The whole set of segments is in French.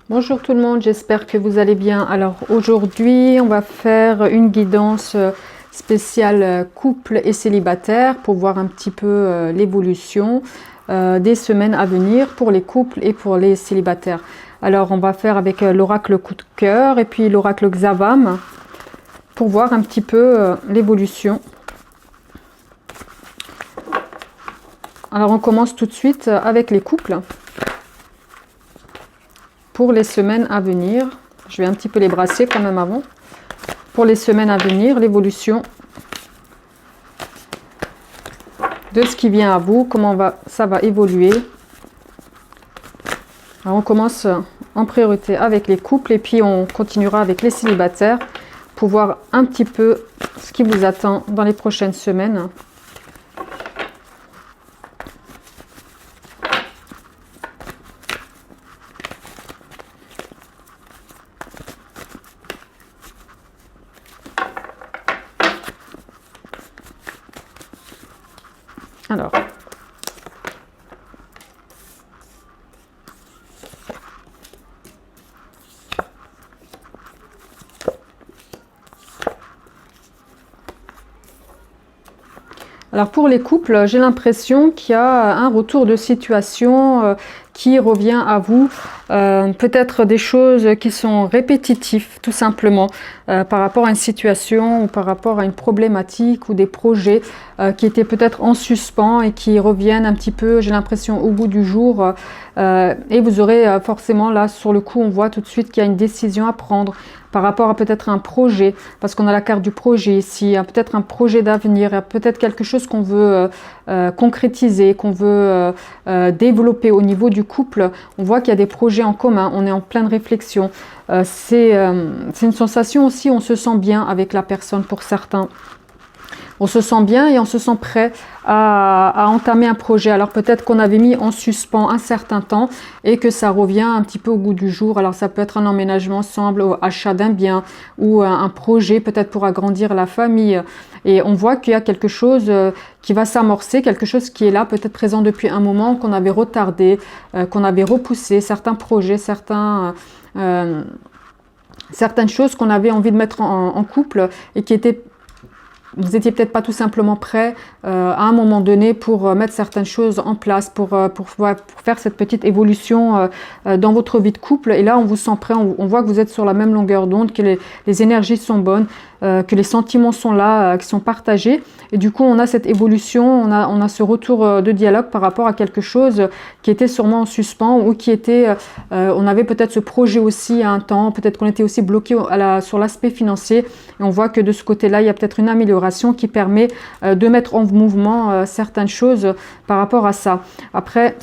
Bonjour tout le monde, j'espère que vous allez bien. Alors aujourd'hui, on va faire une guidance spéciale couple et célibataire pour voir un petit peu l'évolution des semaines à venir pour les couples et pour les célibataires. Alors on va faire avec l'oracle coup de cœur et puis l'oracle Xavam pour voir un petit peu l'évolution. Alors on commence tout de suite avec les couples. Pour les semaines à venir, je vais un petit peu les brasser quand même avant. Pour les semaines à venir, l'évolution de ce qui vient à vous, comment ça va évoluer. Alors on commence en priorité avec les couples et puis on continuera avec les célibataires pour voir un petit peu ce qui vous attend dans les prochaines semaines. Alors, pour les couples, j'ai l'impression qu'il y a un retour de situation qui revient à vous. Peut-être des choses qui sont répétitives, tout simplement, par rapport à une situation ou par rapport à une problématique ou des projets qui étaient peut-être en suspens et qui reviennent un petit peu, j'ai l'impression, au bout du jour. Et vous aurez forcément, là, sur le coup, on voit tout de suite qu'il y a une décision à prendre par rapport à peut-être un projet, parce qu'on a la carte du projet ici, peut-être un projet d'avenir, peut-être quelque chose qu'on veut concrétiser, qu'on veut développer au niveau du couple. On voit qu'il y a des projets en commun, on est en pleine réflexion. C'est une sensation aussi, on se sent bien avec la personne pour certains. On se sent bien et on se sent prêt à entamer un projet. Alors peut-être qu'on avait mis en suspens un certain temps et que ça revient un petit peu au goût du jour. Alors ça peut être un emménagement ensemble, ou achat d'un bien ou un projet peut-être pour agrandir la famille. Et on voit qu'il y a quelque chose qui va s'amorcer, quelque chose qui est là, peut-être présent depuis un moment, qu'on avait retardé, qu'on avait repoussé, certains projets, certaines choses qu'on avait envie de mettre en couple et qui étaient... Vous n'étiez peut-être pas tout simplement prêt à un moment donné pour mettre certaines choses en place, pour faire cette petite évolution dans votre vie de couple. Et là, on vous sent prêt, on voit que vous êtes sur la même longueur d'onde, que les énergies sont bonnes, que les sentiments sont là, qui sont partagés. Et du coup, on a cette évolution, on a ce retour de dialogue par rapport à quelque chose qui était sûrement en suspens ou qui était... on avait peut-être ce projet aussi à un temps, peut-être qu'on était aussi bloqué sur l'aspect financier. Et on voit que de ce côté-là, il y a peut-être une amélioration qui permet de mettre en mouvement certaines choses par rapport à ça. Après,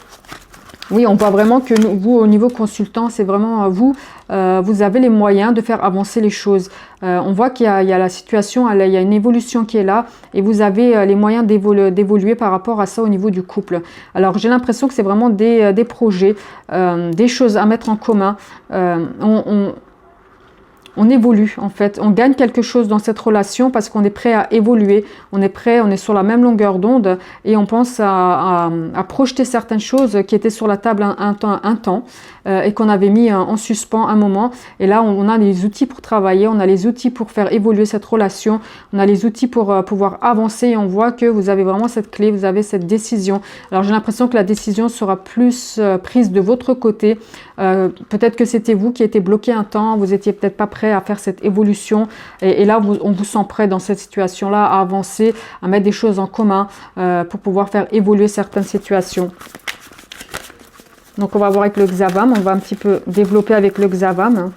oui, on voit vraiment que vous, au niveau consultant, c'est vraiment vous avez les moyens de faire avancer les choses. On voit qu'il y a la situation, il y a une évolution qui est là et vous avez les moyens d'évoluer par rapport à ça au niveau du couple. Alors, j'ai l'impression que c'est vraiment des projets, des choses à mettre en commun. On évolue en fait, on gagne quelque chose dans cette relation parce qu'on est prêt à évoluer, on est prêt, on est sur la même longueur d'onde et on pense à projeter certaines choses qui étaient sur la table un temps et qu'on avait mis en suspens un moment. Et là, on a les outils pour travailler, on a les outils pour faire évoluer cette relation, on a les outils pour pouvoir avancer et on voit que vous avez vraiment cette clé, vous avez cette décision. Alors j'ai l'impression que la décision sera plus prise de votre côté. Peut-être que c'était vous qui étiez bloqué un temps, vous étiez peut-être pas prêt à faire cette évolution et là on vous sent prêt dans cette situation-là à avancer, à mettre des choses en commun pour pouvoir faire évoluer certaines situations. Donc on va voir avec le Xavam, on va un petit peu développer avec le Xavam.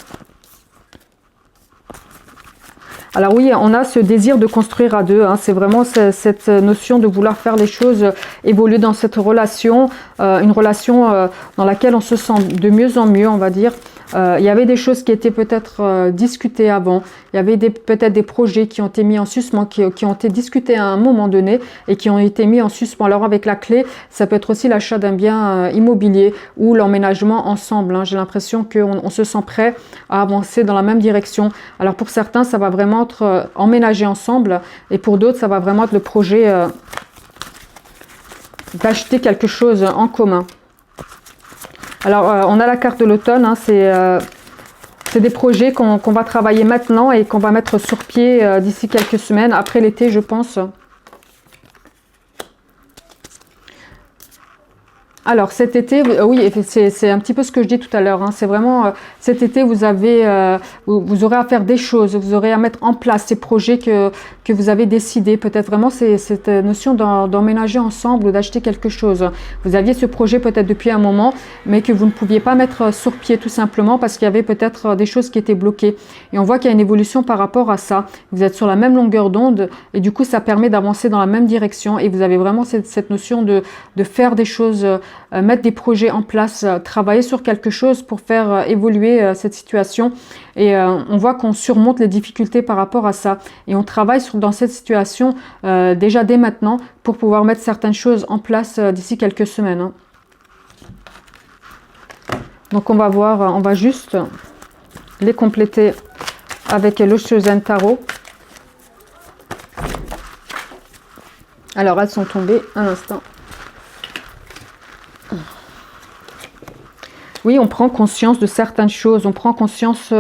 Alors oui, on a ce désir de construire à deux, c'est vraiment cette notion de vouloir faire les choses évoluer dans cette relation, une relation dans laquelle on se sent de mieux en mieux, on va dire. Il y avait des choses qui étaient peut-être discutées avant, il y avait peut-être des projets qui ont été mis en suspens, qui ont été discutés à un moment donné et qui ont été mis en suspens. Alors avec la clé, ça peut être aussi l'achat d'un bien immobilier ou l'emménagement ensemble. J'ai l'impression qu'on se sent prêt à avancer dans la même direction. Alors pour certains, ça va vraiment être emménager ensemble et pour d'autres, ça va vraiment être le projet d'acheter quelque chose en commun. Alors, on a la carte de l'automne, hein, c'est des projets qu'on va travailler maintenant et qu'on va mettre sur pied d'ici quelques semaines, après l'été, je pense. Alors cet été, oui, c'est un petit peu ce que je dis tout à l'heure, hein, c'est vraiment cet été vous aurez à faire des choses, vous aurez à mettre en place ces projets que vous avez décidé, peut-être vraiment c'est cette notion d'emménager ensemble ou d'acheter quelque chose. Vous aviez ce projet peut-être depuis un moment, mais que vous ne pouviez pas mettre sur pied tout simplement parce qu'il y avait peut-être des choses qui étaient bloquées. Et on voit qu'il y a une évolution par rapport à ça. Vous êtes sur la même longueur d'onde et du coup ça permet d'avancer dans la même direction et vous avez vraiment cette notion de faire des choses, mettre des projets en place, travailler sur quelque chose pour faire évoluer cette situation. Et on voit qu'on surmonte les difficultés par rapport à ça. Et on travaille dans cette situation déjà dès maintenant pour pouvoir mettre certaines choses en place d'ici quelques semaines. Hein. Donc on va voir, on va juste les compléter avec le Chosen Tarot. Alors elles sont tombées un instant. Oui, on prend conscience de certaines choses, on prend conscience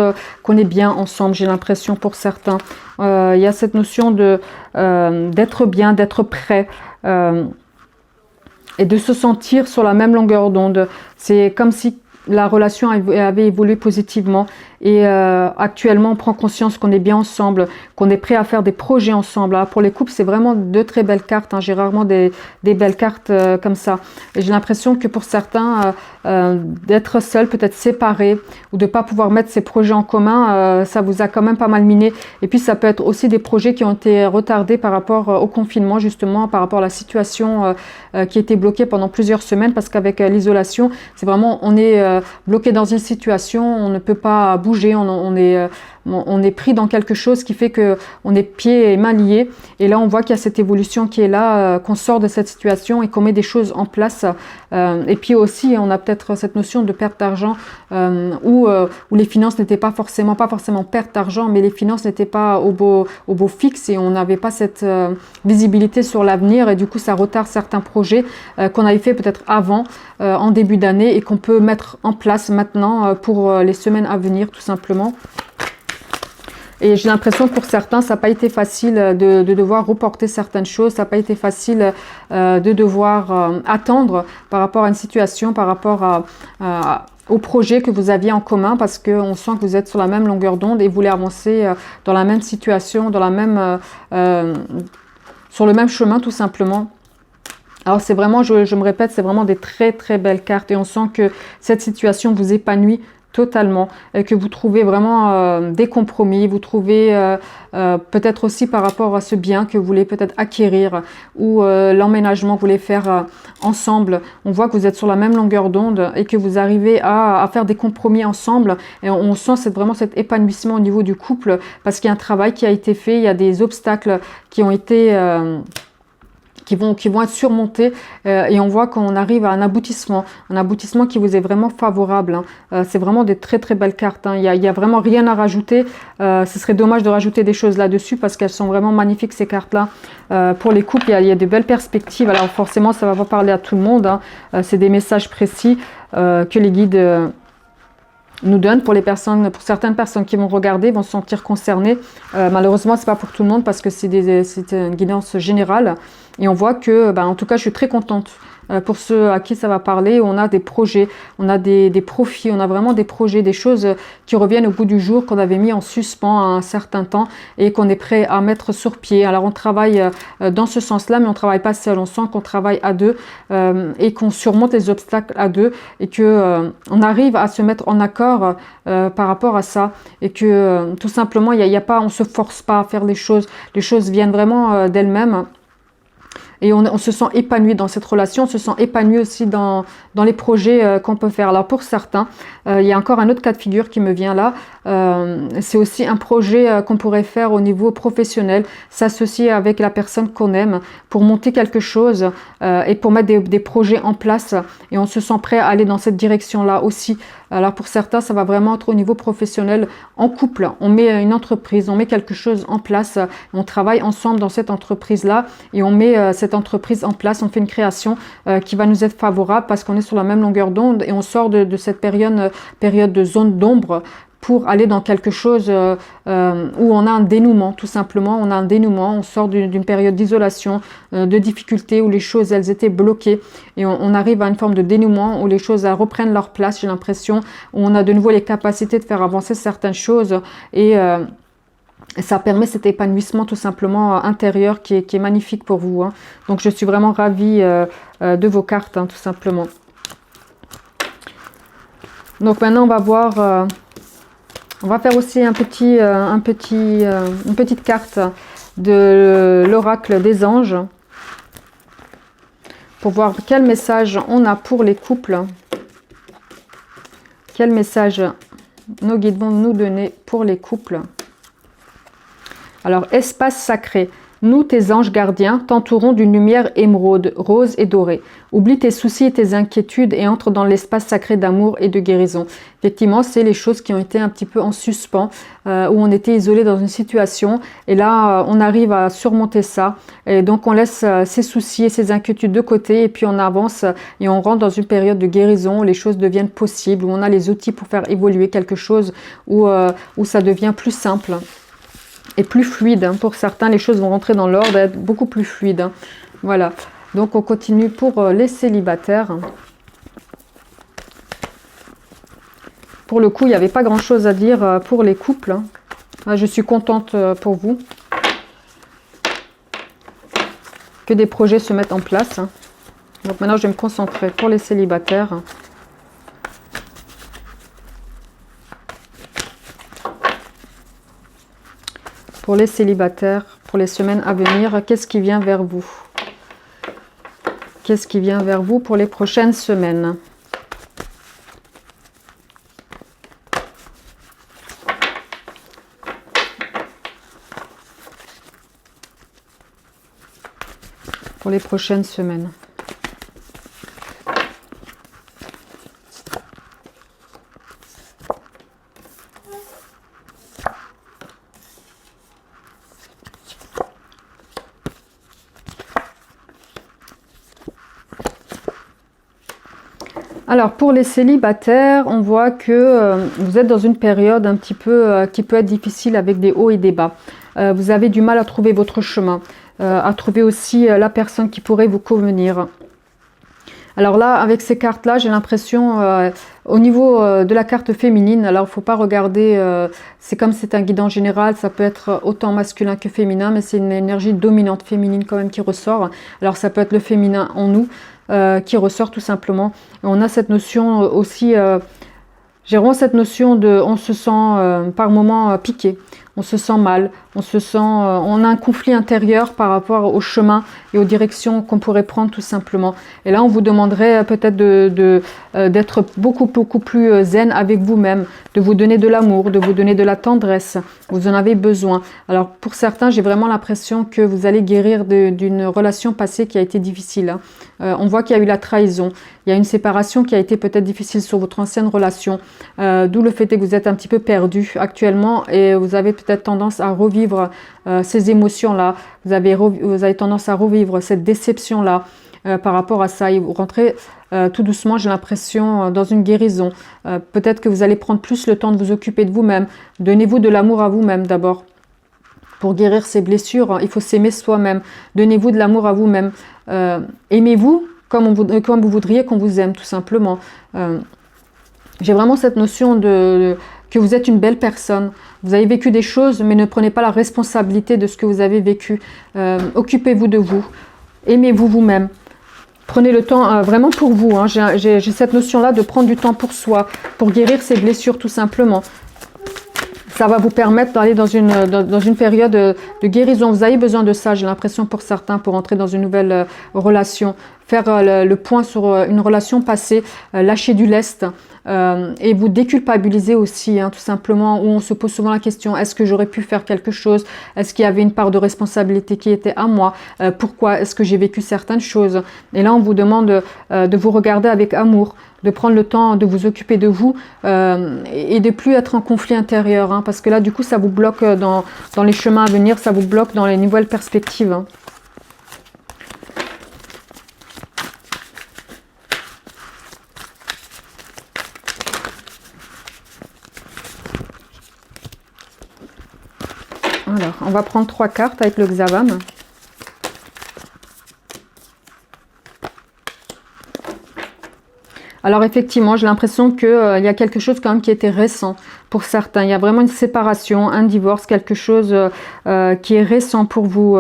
qu'on est bien ensemble, j'ai l'impression pour certains. Il y a cette notion d'être bien, d'être prêt et de se sentir sur la même longueur d'onde. C'est comme si la relation avait évolué positivement et actuellement on prend conscience qu'on est bien ensemble, qu'on est prêt à faire des projets ensemble. Alors pour les couples, c'est vraiment deux très belles cartes, hein. J'ai rarement des belles cartes comme ça. Et j'ai l'impression que pour certains, d'être seul, peut-être séparé ou de ne pas pouvoir mettre ces projets en commun, ça vous a quand même pas mal miné. Et puis ça peut être aussi des projets qui ont été retardés par rapport au confinement, justement, par rapport à la situation qui était bloquée pendant plusieurs semaines, parce qu'avec l'isolation, c'est vraiment, on est bloqué dans une situation, on ne peut pas bouger, on est pris dans quelque chose qui fait que on est pieds et mains liés. Et là, on voit qu'il y a cette évolution qui est là, qu'on sort de cette situation et qu'on met des choses en place. Et puis aussi, on a peut-être cette notion de perte d'argent où les finances n'étaient pas forcément perte d'argent, mais les finances n'étaient pas au beau fixe et on n'avait pas cette visibilité sur l'avenir. Et du coup, ça retarde certains projets qu'on avait fait peut-être avant, en début d'année, et qu'on peut mettre en place maintenant pour les semaines à venir, tout simplement. Et j'ai l'impression que pour certains, ça n'a pas été facile de devoir reporter certaines choses, ça n'a pas été facile de devoir attendre par rapport à une situation, par rapport au projet que vous aviez en commun, parce qu'on sent que vous êtes sur la même longueur d'onde et vous voulez avancer dans la même situation, dans la même, sur le même chemin tout simplement. Alors c'est vraiment, je me répète, c'est vraiment des très très belles cartes et on sent que cette situation vous épanouit totalement, que vous trouvez vraiment des compromis, vous trouvez peut-être aussi par rapport à ce bien que vous voulez peut-être acquérir ou l'emménagement que vous voulez faire ensemble. On voit que vous êtes sur la même longueur d'onde et que vous arrivez à faire des compromis ensemble et on sent vraiment cet épanouissement au niveau du couple parce qu'il y a un travail qui a été fait, il y a des obstacles qui ont été... qui vont être surmontés et on voit qu'on arrive à un aboutissement qui vous est vraiment favorable. Hein. C'est vraiment des très très belles cartes. Hein. Il y a vraiment rien à rajouter. Ce serait dommage de rajouter des choses là-dessus parce qu'elles sont vraiment magnifiques ces cartes-là. Pour les couples, il y a de belles perspectives. Alors forcément, ça va pas parler à tout le monde. Hein. C'est des messages précis que les guides... nous donne pour certaines personnes qui vont regarder, vont se sentir concernées. Malheureusement, c'est pas pour tout le monde parce que c'est une guidance générale. Et on voit que, en tout cas, je suis très contente pour ceux à qui ça va parler. On a des projets, on a des profits, on a vraiment des projets, des choses qui reviennent au bout du jour, qu'on avait mis en suspens à un certain temps et qu'on est prêt à mettre sur pied. Alors on travaille dans ce sens-là, mais on travaille pas seul. On sent qu'on travaille à deux et qu'on surmonte les obstacles à deux et que on arrive à se mettre en accord par rapport à ça et que tout simplement, il y a pas, on se force pas à faire les choses viennent vraiment d'elles-mêmes. Et on se sent épanoui dans cette relation, on se sent épanoui aussi dans les projets qu'on peut faire. Alors pour certains, il y a encore un autre cas de figure qui me vient là. C'est aussi un projet qu'on pourrait faire au niveau professionnel, s'associer avec la personne qu'on aime pour monter quelque chose et pour mettre des projets en place. Et on se sent prêt à aller dans cette direction-là aussi. Alors pour certains, ça va vraiment être au niveau professionnel, en couple. On met une entreprise, on met quelque chose en place, on travaille ensemble dans cette entreprise-là et on met cette entreprise en place, on fait une création qui va nous être favorable parce qu'on est sur la même longueur d'onde et on sort de cette période de zone d'ombre pour aller dans quelque chose où on a un dénouement, tout simplement. On a un dénouement, on sort d'une période d'isolation, de difficulté, où les choses, elles étaient bloquées. Et on arrive à une forme de dénouement où les choses reprennent leur place, j'ai l'impression, où on a de nouveau les capacités de faire avancer certaines choses. Et ça permet cet épanouissement tout simplement intérieur qui est magnifique pour vous. Hein. Donc je suis vraiment ravie de vos cartes, hein, tout simplement. Donc maintenant, on va voir... on va faire aussi une petite carte de l'oracle des anges pour voir quel message on a pour les couples. Quel message nos guides vont nous donner pour les couples. Alors, espace sacré. Nous, tes anges gardiens, t'entourons d'une lumière émeraude, rose et dorée. Oublie tes soucis et tes inquiétudes et entre dans l'espace sacré d'amour et de guérison. Effectivement, c'est les choses qui ont été un petit peu en suspens, où on était isolé dans une situation. Et là, on arrive à surmonter ça. Et donc, on laisse ses soucis et ses inquiétudes de côté. Et puis, on avance et on rentre dans une période de guérison où les choses deviennent possibles, où on a les outils pour faire évoluer quelque chose, où ça devient plus simple. Et plus fluide. Hein. Pour certains, les choses vont rentrer dans l'ordre et être beaucoup plus fluides. Hein. Voilà. Donc, on continue pour les célibataires. Pour le coup, il n'y avait pas grand-chose à dire pour les couples. Hein. Je suis contente pour vous. Que des projets se mettent en place. Hein. Donc, maintenant, je vais me concentrer pour les célibataires. Pour les célibataires, pour les semaines à venir, qu'est-ce qui vient vers vous? Qu'est-ce qui vient vers vous pour les prochaines semaines? Pour les prochaines semaines. Alors, pour les célibataires, on voit que vous êtes dans une période un petit peu qui peut être difficile avec des hauts et des bas. Vous avez du mal à trouver votre chemin, à trouver aussi la personne qui pourrait vous convenir. Alors là, avec ces cartes-là, j'ai l'impression, au niveau de la carte féminine, alors il ne faut pas regarder, c'est comme c'est un guide en général, ça peut être autant masculin que féminin, mais c'est une énergie dominante féminine quand même qui ressort. Alors ça peut être le féminin en nous, qui ressort tout simplement. On a cette notion aussi, j'ai vraiment cette notion de, on se sent par moments piqué, on se sent mal, on a un conflit intérieur par rapport au chemin et aux directions qu'on pourrait prendre tout simplement. Et là, on vous demanderait peut-être d'être beaucoup plus zen avec vous-même, de vous donner de l'amour, de vous donner de la tendresse. Vous en avez besoin. Alors, pour certains, j'ai vraiment l'impression que vous allez guérir d'une relation passée qui a été difficile. Hein. On voit qu'il y a eu la trahison. Il y a une séparation qui a été peut-être difficile sur votre ancienne relation. D'où le fait que vous êtes un petit peu perdu actuellement et vous avez peut-être tendance à revivre ces émotions-là. Vous avez tendance à revivre cette déception-là par rapport à ça. Et vous rentrez tout doucement, j'ai l'impression, dans une guérison. Peut-être que vous allez prendre plus le temps de vous occuper de vous-même. Donnez-vous de l'amour à vous-même d'abord. Pour guérir ces blessures, il faut s'aimer soi-même. Donnez-vous de l'amour à vous-même. Aimez-vous comme vous voudriez qu'on vous aime, tout simplement. J'ai vraiment cette notion que vous êtes une belle personne. Vous avez vécu des choses, mais ne prenez pas la responsabilité de ce que vous avez vécu. Occupez-vous de vous. Aimez-vous vous-même. Prenez le temps vraiment pour vous. Hein. J'ai cette notion-là de prendre du temps pour soi, pour guérir ces blessures, tout simplement. Ça va vous permettre d'aller dans une période de guérison. Vous avez besoin de ça, j'ai l'impression pour certains, pour entrer dans une nouvelle relation. Faire le point sur une relation passée, lâcher du lest et vous déculpabiliser aussi, hein, tout simplement, où on se pose souvent la question, est-ce que j'aurais pu faire quelque chose? Est-ce qu'il y avait une part de responsabilité qui était à moi? Pourquoi est-ce que j'ai vécu certaines choses? Et là, on vous demande de vous regarder avec amour, de prendre le temps de vous occuper de vous et de plus être en conflit intérieur, hein, parce que là, du coup, ça vous bloque dans les chemins à venir, ça vous bloque dans les nouvelles perspectives. Hein. Alors, on va prendre 3 cartes avec le Xavam. Alors effectivement, j'ai l'impression qu'il y a quelque chose quand même qui était récent pour certains. Il y a vraiment une séparation, un divorce, quelque chose qui est récent pour vous.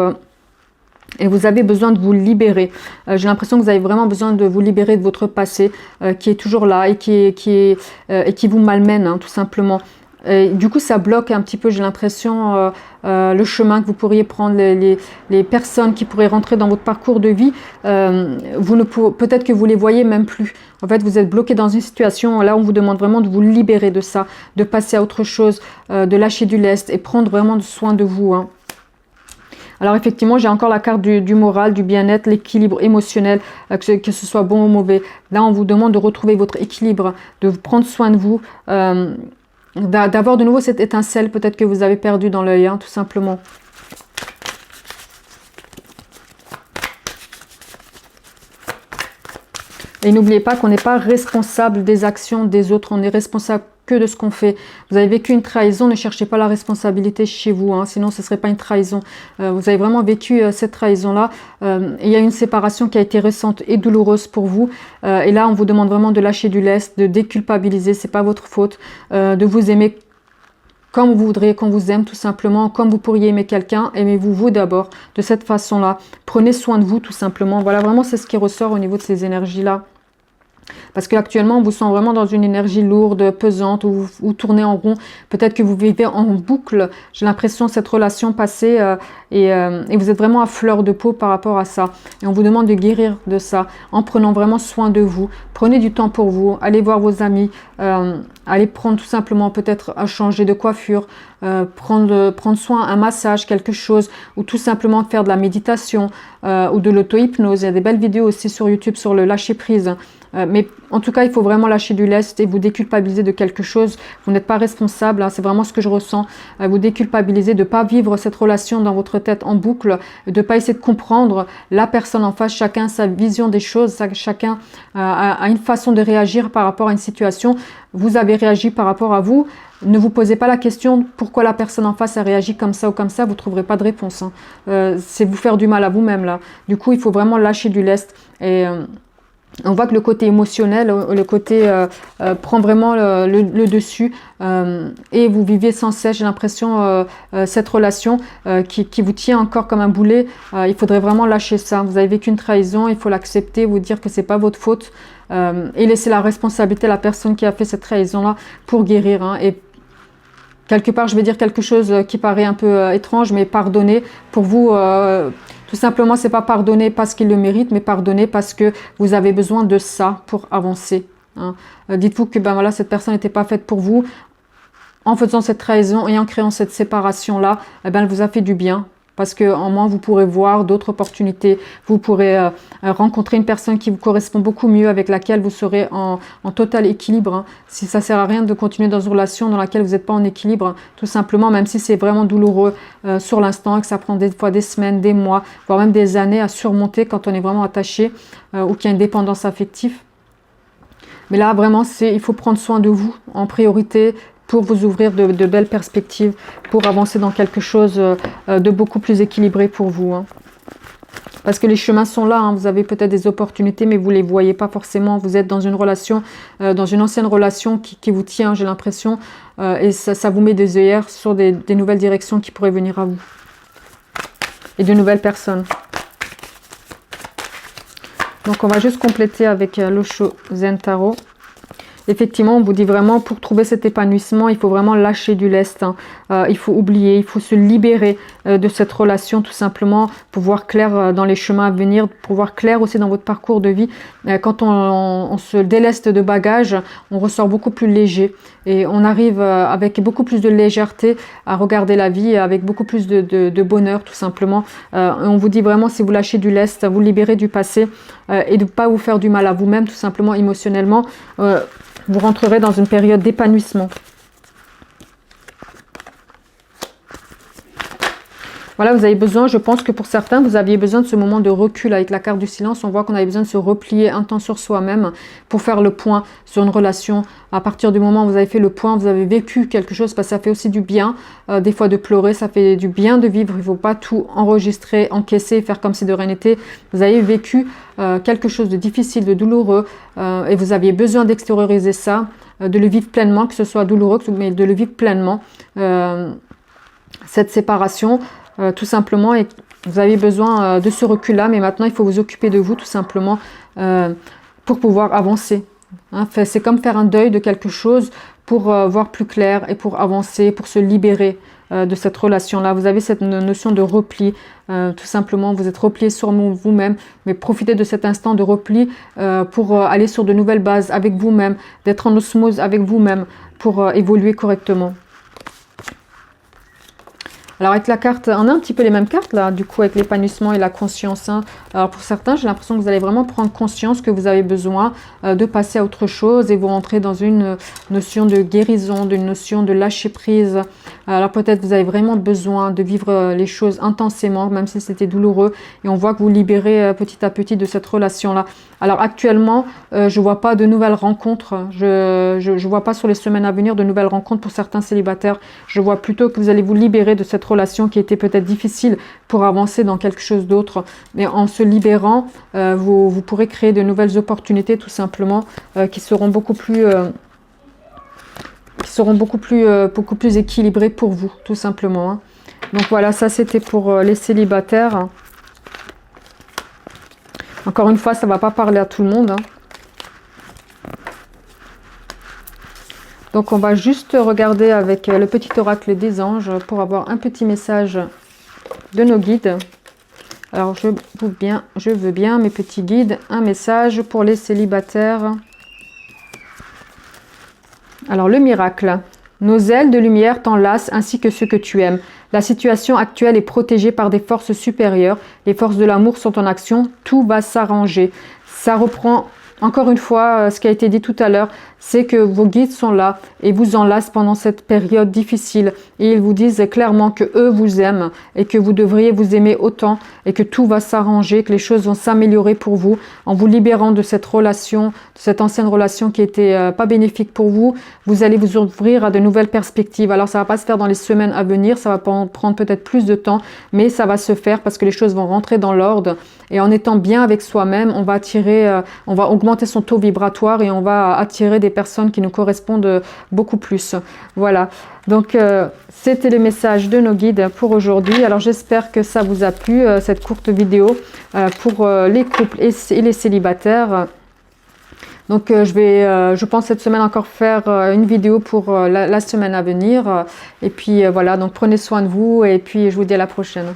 Et vous avez besoin de vous libérer. J'ai l'impression que vous avez vraiment besoin de vous libérer de votre passé qui est toujours là et qui vous malmène, hein, tout simplement. Et du coup, ça bloque un petit peu, j'ai l'impression, le chemin que vous pourriez prendre, les personnes qui pourraient rentrer dans votre parcours de vie. Peut-être que vous les voyez même plus. En fait, vous êtes bloqué dans une situation, là, on vous demande vraiment de vous libérer de ça, de passer à autre chose, de lâcher du lest et prendre vraiment soin de vous. Hein. Alors effectivement, j'ai encore la carte du moral, du bien-être, l'équilibre émotionnel, que ce soit bon ou mauvais. Là, on vous demande de retrouver votre équilibre, de prendre soin de vous, d'avoir de nouveau cette étincelle peut-être que vous avez perdue dans l'œil, hein, tout simplement. Et n'oubliez pas qu'on n'est pas responsable des actions des autres, on est responsable que de ce qu'on fait. Vous avez vécu une trahison, ne cherchez pas la responsabilité chez vous, hein, sinon ce ne serait pas une trahison. Vous avez vraiment vécu cette trahison-là. Il y a une séparation qui a été récente et douloureuse pour vous. Et là, on vous demande vraiment de lâcher du lest, de déculpabiliser, c'est pas votre faute, de vous aimer comme vous voudriez qu'on vous aime, tout simplement, comme vous pourriez aimer quelqu'un. Aimez-vous vous d'abord, de cette façon-là. Prenez soin de vous, tout simplement. Voilà, vraiment, c'est ce qui ressort au niveau de ces énergies-là. Parce qu'actuellement, on vous sent vraiment dans une énergie lourde, pesante, où vous tournez en rond. Peut-être que vous vivez en boucle. J'ai l'impression cette relation passée et vous êtes vraiment à fleur de peau par rapport à ça. Et on vous demande de guérir de ça en prenant vraiment soin de vous. Prenez du temps pour vous. Allez voir vos amis. Allez prendre tout simplement peut-être à changer de coiffure. Prendre soin, un massage, quelque chose. Ou tout simplement faire de la méditation ou de l'auto-hypnose. Il y a des belles vidéos aussi sur YouTube sur le lâcher-prise. Mais en tout cas, il faut vraiment lâcher du lest et vous déculpabiliser de quelque chose. Vous n'êtes pas responsable, hein, c'est vraiment ce que je ressens. Vous déculpabiliser de ne pas vivre cette relation dans votre tête en boucle, de ne pas essayer de comprendre la personne en face. Chacun a sa vision des choses, chacun a une façon de réagir par rapport à une situation. Vous avez réagi par rapport à vous. Ne vous posez pas la question pourquoi la personne en face a réagi comme ça ou comme ça. Vous ne trouverez pas de réponse. Hein. C'est vous faire du mal à vous-même là. Du coup, il faut vraiment lâcher du lest et... on voit que le côté émotionnel, le côté prend vraiment le dessus et vous vivez sans cesse, j'ai l'impression, cette relation qui vous tient encore comme un boulet. Il faudrait vraiment lâcher ça. Vous avez vécu une trahison, il faut l'accepter, vous dire que c'est pas votre faute et laisser la responsabilité à la personne qui a fait cette trahison-là pour guérir. Hein, et quelque part, je vais dire quelque chose qui paraît un peu étrange, mais pardonner pour vous... tout simplement, c'est pas pardonner parce qu'il le mérite, mais pardonner parce que vous avez besoin de ça pour avancer. Hein. Dites-vous que ben voilà, cette personne n'était pas faite pour vous. En faisant cette trahison et en créant cette séparation-là, eh ben, elle vous a fait du bien. Parce qu'en moins, vous pourrez voir d'autres opportunités. Vous pourrez rencontrer une personne qui vous correspond beaucoup mieux, avec laquelle vous serez en total équilibre. Hein. Si ça ne sert à rien de continuer dans une relation dans laquelle vous n'êtes pas en équilibre, hein, tout simplement, même si c'est vraiment douloureux sur l'instant, que ça prend des fois des semaines, des mois, voire même des années à surmonter quand on est vraiment attaché ou qu'il y a une dépendance affective. Mais là, vraiment, il faut prendre soin de vous en priorité, pour vous ouvrir de belles perspectives, pour avancer dans quelque chose de beaucoup plus équilibré pour vous. Hein. Parce que les chemins sont là, hein. Vous avez peut-être des opportunités, mais vous ne les voyez pas forcément. Vous êtes dans une relation, dans une ancienne relation qui vous tient, j'ai l'impression, et ça vous met des œillères sur des nouvelles directions qui pourraient venir à vous. Et de nouvelles personnes. Donc on va juste compléter avec l'Osho Zen Tarot. Effectivement, on vous dit vraiment, pour trouver cet épanouissement, il faut vraiment lâcher du lest. Hein. Il faut oublier, il faut se libérer de cette relation, tout simplement, pour voir clair dans les chemins à venir, pour voir clair aussi dans votre parcours de vie. Quand on se déleste de bagages, on ressort beaucoup plus léger et on arrive avec beaucoup plus de légèreté à regarder la vie, avec beaucoup plus de bonheur, tout simplement. On vous dit vraiment, si vous lâchez du lest, vous libérez du passé et de ne pas vous faire du mal à vous-même, tout simplement, émotionnellement. Vous rentrerez dans une période d'épanouissement. Voilà, vous avez besoin, je pense que pour certains, vous aviez besoin de ce moment de recul avec la carte du silence. On voit qu'on avait besoin de se replier un temps sur soi-même pour faire le point sur une relation. À partir du moment où vous avez fait le point, vous avez vécu quelque chose, parce que ça fait aussi du bien, des fois de pleurer, ça fait du bien de vivre. Il ne faut pas tout enregistrer, encaisser, faire comme si de rien n'était. Vous avez vécu quelque chose de difficile, de douloureux, et vous aviez besoin d'extérioriser ça, de le vivre pleinement, que ce soit douloureux, mais de le vivre pleinement. Cette séparation, tout simplement, et vous avez besoin de ce recul-là, mais maintenant il faut vous occuper de vous tout simplement pour pouvoir avancer. Hein, c'est comme faire un deuil de quelque chose pour voir plus clair et pour avancer, pour se libérer de cette relation-là. Vous avez cette notion de repli, tout simplement, vous êtes replié sur vous-même, mais profitez de cet instant de repli pour aller sur de nouvelles bases avec vous-même, d'être en osmose avec vous-même pour évoluer correctement. Alors avec la carte, on a un petit peu les mêmes cartes là, du coup avec l'épanouissement et la conscience. Hein. Alors pour certains, j'ai l'impression que vous allez vraiment prendre conscience que vous avez besoin de passer à autre chose et vous rentrez dans une notion de guérison, d'une notion de lâcher prise. Alors peut-être vous avez vraiment besoin de vivre les choses intensément, même si c'était douloureux. Et on voit que vous libérez petit à petit de cette relation-là. Alors actuellement, je vois pas de nouvelles rencontres. Je vois pas sur les semaines à venir de nouvelles rencontres pour certains célibataires. Je vois plutôt que vous allez vous libérer de cette relation qui était peut-être difficile pour avancer dans quelque chose d'autre. Mais en se libérant, vous pourrez créer de nouvelles opportunités tout simplement qui seront beaucoup plus équilibrées pour vous, tout simplement. Hein. Donc voilà, ça c'était pour les célibataires. Encore une fois, ça ne va pas parler à tout le monde. Hein. Donc on va juste regarder avec le petit oracle des anges pour avoir un petit message de nos guides. Alors je veux bien mes petits guides, un message pour les célibataires. Alors le miracle. Nos ailes de lumière t'enlacent ainsi que ceux que tu aimes. La situation actuelle est protégée par des forces supérieures. Les forces de l'amour sont en action. Tout va s'arranger. Ça reprend encore une fois ce qui a été dit tout à l'heure. C'est que vos guides sont là et vous enlacent pendant cette période difficile. Et ils vous disent clairement que eux vous aiment et que vous devriez vous aimer autant et que tout va s'arranger, que les choses vont s'améliorer pour vous en vous libérant de cette relation, de cette ancienne relation qui était pas bénéfique pour vous. Vous allez vous ouvrir à de nouvelles perspectives. Alors ça va pas se faire dans les semaines à venir, ça va prendre peut-être plus de temps, mais ça va se faire parce que les choses vont rentrer dans l'ordre. Et en étant bien avec soi-même, on va attirer, on va augmenter son taux vibratoire et on va attirer des personnes qui nous correspondent beaucoup plus. Voilà, donc c'était le message de nos guides pour aujourd'hui. Alors j'espère que ça vous a plu, cette courte vidéo pour les couples et les célibataires. Donc je pense cette semaine encore faire une vidéo pour la semaine à venir. Et puis voilà, donc prenez soin de vous et puis je vous dis à la prochaine.